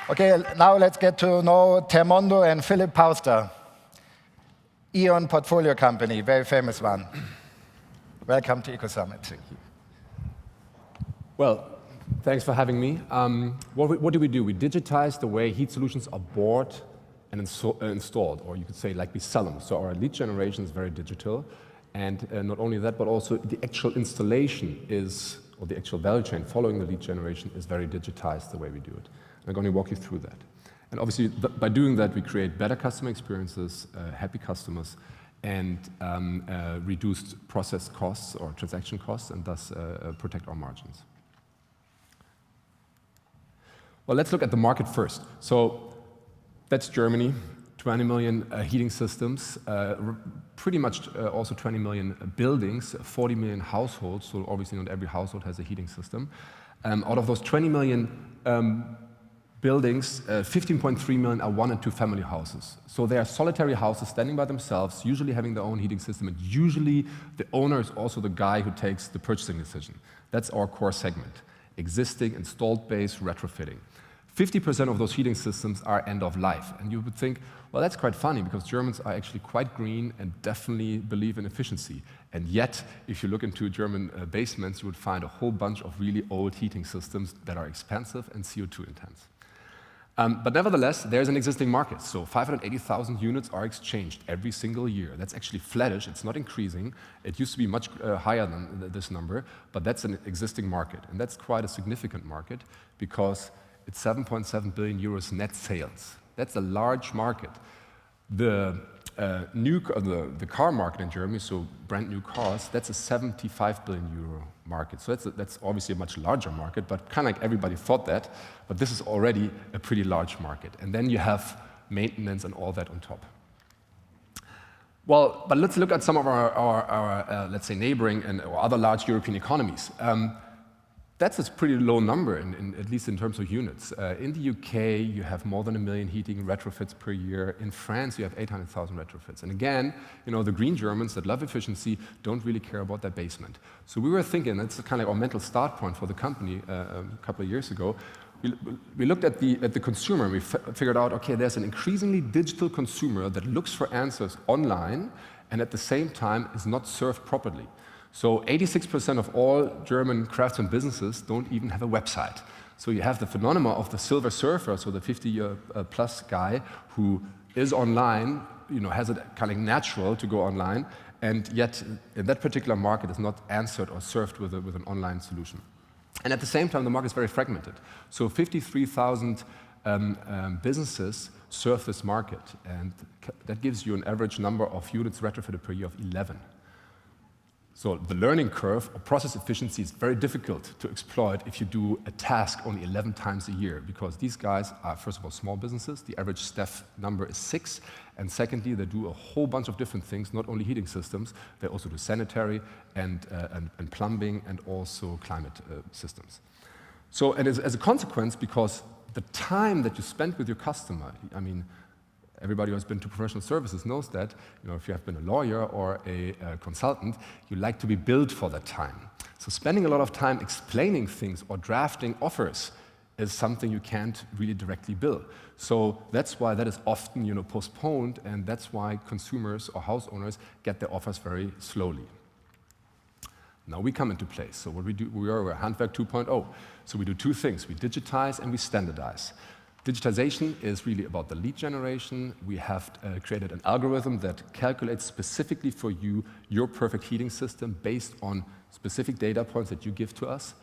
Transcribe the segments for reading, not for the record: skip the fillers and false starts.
Okay, now let's get to know Thermondo and Philipp Pausder. E.ON portfolio company, very famous one. Welcome to Ecosummit. Thank you. Well, thanks for having me. What do? We digitize the way heat solutions are bought and installed, or you could say like we sell them. So our lead generation is very digital. And not only that, but also the actual installation is, or the actual value chain following the lead generation is very digitized the way we do it. I'm going to walk you through that. And obviously, by doing that, we create better customer experiences, happy customers, and reduced process costs or transaction costs, and thus protect our margins. Well, let's look at the market first. So that's Germany, 20 million heating systems, pretty much also 20 million buildings, 40 million households, so obviously not every household has a heating system. Out of those 20 million buildings, 15.3 million are one and two family houses. So they are solitary houses standing by themselves, usually having their own heating system, and usually the owner is also the guy who takes the purchasing decision. That's our core segment, existing installed base retrofitting. 50% of those heating systems are end of life. And you would think, well, that's quite funny because Germans are actually quite green and definitely believe in efficiency. And yet, if you look into German basements, you would find a whole bunch of really old heating systems that are expensive and CO2 intense. But nevertheless, there's an existing market. So 580,000 units are exchanged every single year. That's actually flattish. It's not increasing. It used to be much higher than this number, but that's an existing market. And that's quite a significant market because it's 7.7 billion euros net sales. That's a large market. The car market in Germany, so brand new cars, that's a 75 billion euro market. So that's obviously a much larger market, but kind of like everybody thought that. But this is already a pretty large market. And then you have maintenance and all that on top. Well, but let's look at some of our let's say, neighboring or other large European economies. That's a pretty low number, at least in terms of units. In the UK, you have more than 1 million heating retrofits per year. In France, you have 800,000 retrofits. And again, the green Germans that love efficiency don't really care about their basement. So we were thinking, that's kind of our mental start point for the company a couple of years ago. We looked at the consumer and we figured out, okay, there's an increasingly digital consumer that looks for answers online and at the same time is not served properly. So 86% of all German craftsmen businesses don't even have a website. So you have the phenomenon of the silver surfer, so the 50-year-plus guy who is online, has it kind of natural to go online, and yet in that particular market is not answered or served with an online solution. And at the same time, the market is very fragmented. So 53,000 businesses serve this market, and that gives you an average number of units retrofitted per year of 11. So the learning curve or process efficiency is very difficult to exploit if you do a task only 11 times a year, because these guys are, first of all, small businesses. The average staff number is 6. And secondly, they do a whole bunch of different things, not only heating systems, they also do sanitary and plumbing and also climate systems. So, and as a consequence, because the time that you spend with your customer, I mean, everybody who has been to professional services knows that, if you have been a lawyer or a consultant, you like to be billed for that time. So spending a lot of time explaining things or drafting offers is something you can't really directly bill. So that's why that is often, postponed, and that's why consumers or house owners get their offers very slowly. Now we come into place. So what we do, we're Handwerk 2.0. So we do two things. We digitize and we standardize. Digitization is really about the lead generation. We have created an algorithm that calculates specifically for you your perfect heating system based on specific data points that you give to us.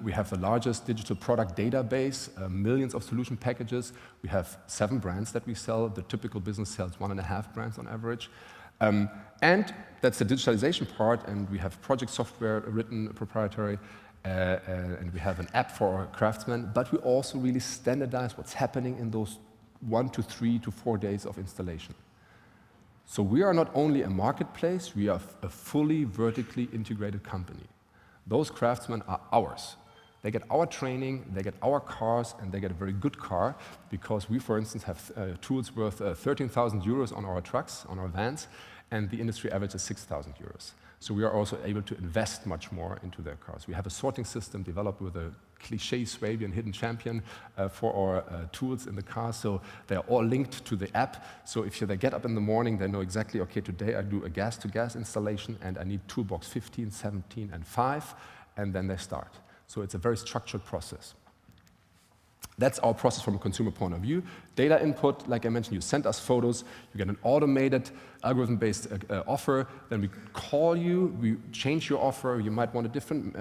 We have the largest digital product database, millions of solution packages. We have 7 brands that we sell. The typical business sells 1.5 brands on average. And that's the digitalization part, and we have project software written proprietary. And we have an app for our craftsmen, but we also really standardize what's happening in those 1 to 3 to 4 days of installation. So we are not only a marketplace, we are a fully vertically integrated company. Those craftsmen are ours. They get our training, they get our cars, and they get a very good car because we, for instance, have tools worth 13,000 euros on our trucks, on our vans, and the industry average is 6,000 euros. So we are also able to invest much more into their cars. We have a sorting system developed with a cliché Swabian hidden champion for our tools in the car. So they are all linked to the app. So if they get up in the morning, they know exactly, okay, today I do a gas-to-gas installation and I need toolbox 15, 17, and 5, and then they start. So it's a very structured process. That's our process from a consumer point of view. Data input, like I mentioned, you send us photos, you get an automated algorithm-based offer, then we call you, we change your offer, you might want a different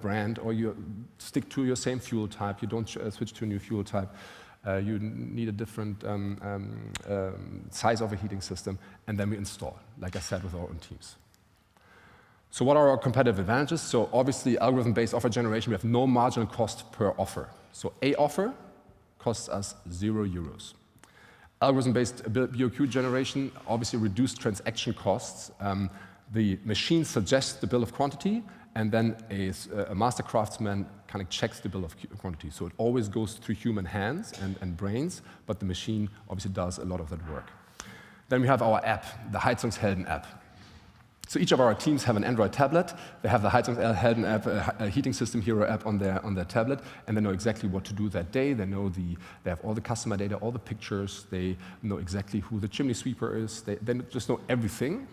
brand, or you stick to your same fuel type, you don't switch to a new fuel type, you need a different size of a heating system, and then we install, like I said, with our own teams. So what are our competitive advantages? So obviously, algorithm-based offer generation, we have no marginal cost per offer. So a offer costs us €0. Algorithm-based BOQ generation obviously reduced transaction costs. The machine suggests the bill of quantity, and then a master craftsman kind of checks the bill of quantity. So it always goes through human hands and brains, but the machine obviously does a lot of that work. Then we have our app, the Heizungshelden app. So each of our teams have an Android tablet. They have the Heizungshelden app, a heating system hero app on their tablet, and they know exactly what to do that day. They have all the customer data, all the pictures. They know exactly who the chimney sweeper is. They just know everything,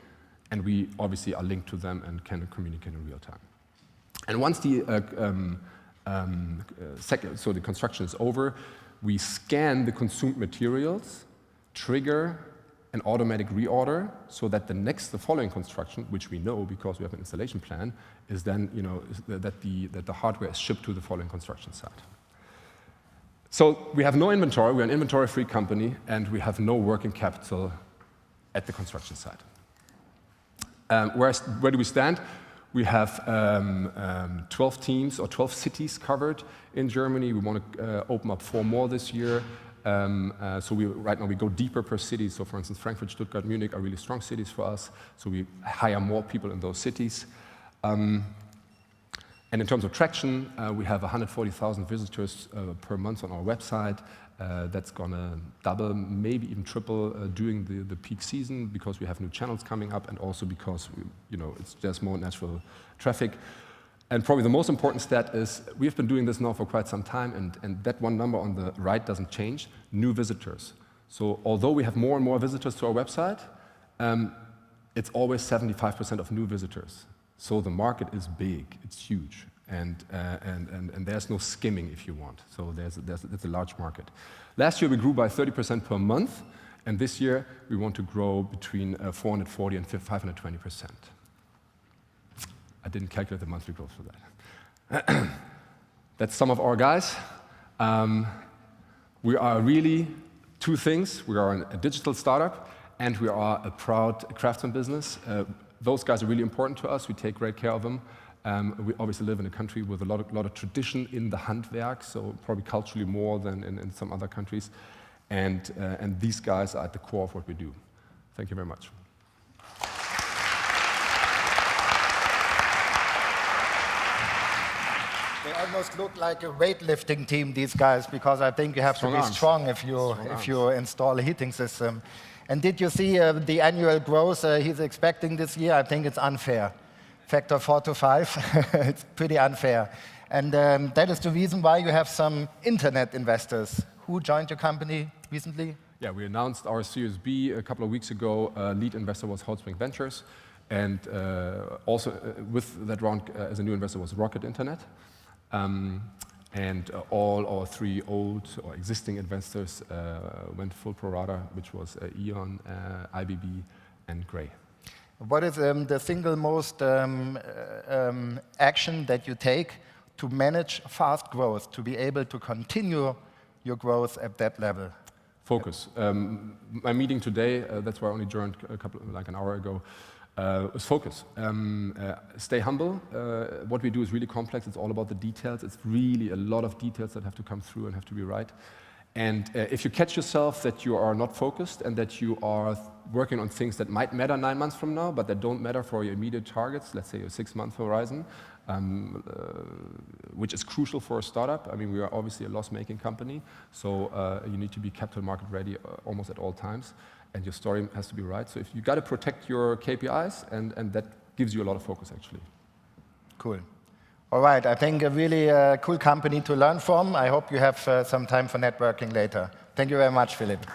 and we obviously are linked to them and can communicate in real time. And once the the construction is over, we scan the consumed materials, trigger an automatic reorder, so that the following construction, which we know because we have an installation plan, is then that the hardware is shipped to the following construction site. So we have no inventory. We're an inventory-free company, and we have no working capital at the construction site. Where do we stand? We have 12 teams or 12 cities covered in Germany. We want to open up 4 more this year. So right now we go deeper per city. So for instance, Frankfurt, Stuttgart, Munich are really strong cities for us. So we hire more people in those cities. And in terms of traction, we have 140,000 visitors per month on our website. That's going to double, maybe even triple during the peak season, because we have new channels coming up, and also because there's more natural traffic. And probably the most important stat is we've been doing this now for quite some time, and that one number on the right doesn't change, new visitors. So although we have more and more visitors to our website, it's always 75% of new visitors. So the market is big, it's huge, and there's no skimming if you want. So it's a large market. Last year we grew by 30% per month, and this year we want to grow between 440 and 520%. I didn't calculate the monthly growth for that. That's some of our guys. We are really 2 things. We are a digital startup, and we are a proud craftsman business. Those guys are really important to us. We take great care of them. We obviously live in a country with a lot of tradition in the Handwerk, so probably culturally more than in some other countries. And these guys are at the core of what we do. Thank you very much. They almost look like a weightlifting team, these guys, because I think you have to be strong if you install a heating system. And did you see the annual growth he's expecting this year? I think it's unfair. Factor 4 to 5, it's pretty unfair. And that is the reason why you have some internet investors. Who joined your company recently? Yeah, we announced our Series B a couple of weeks ago. Lead investor was Holtzbrinck Ventures. And also with that round as a new investor was Rocket Internet. And all our 3 old or existing investors went full pro rata, which was E.ON, IBB, and Gray. What is the single most action that you take to manage fast growth, to be able to continue your growth at that level? Focus. My meeting today, that's why I only joined an hour ago, was focus. Stay humble. What we do is really complex. It's all about the details. It's really a lot of details that have to come through and have to be right. And if you catch yourself that you are not focused and that you are working on things that might matter 9 months from now, but that don't matter for your immediate targets, let's say a 6-month horizon, which is crucial for a startup. I mean, we are obviously a loss-making company, so you need to be capital market ready almost at all times, and your story has to be right. So if you got to protect your KPIs, and that gives you a lot of focus, actually. Cool. All right, I think a really cool company to learn from. I hope you have some time for networking later. Thank you very much, Philipp.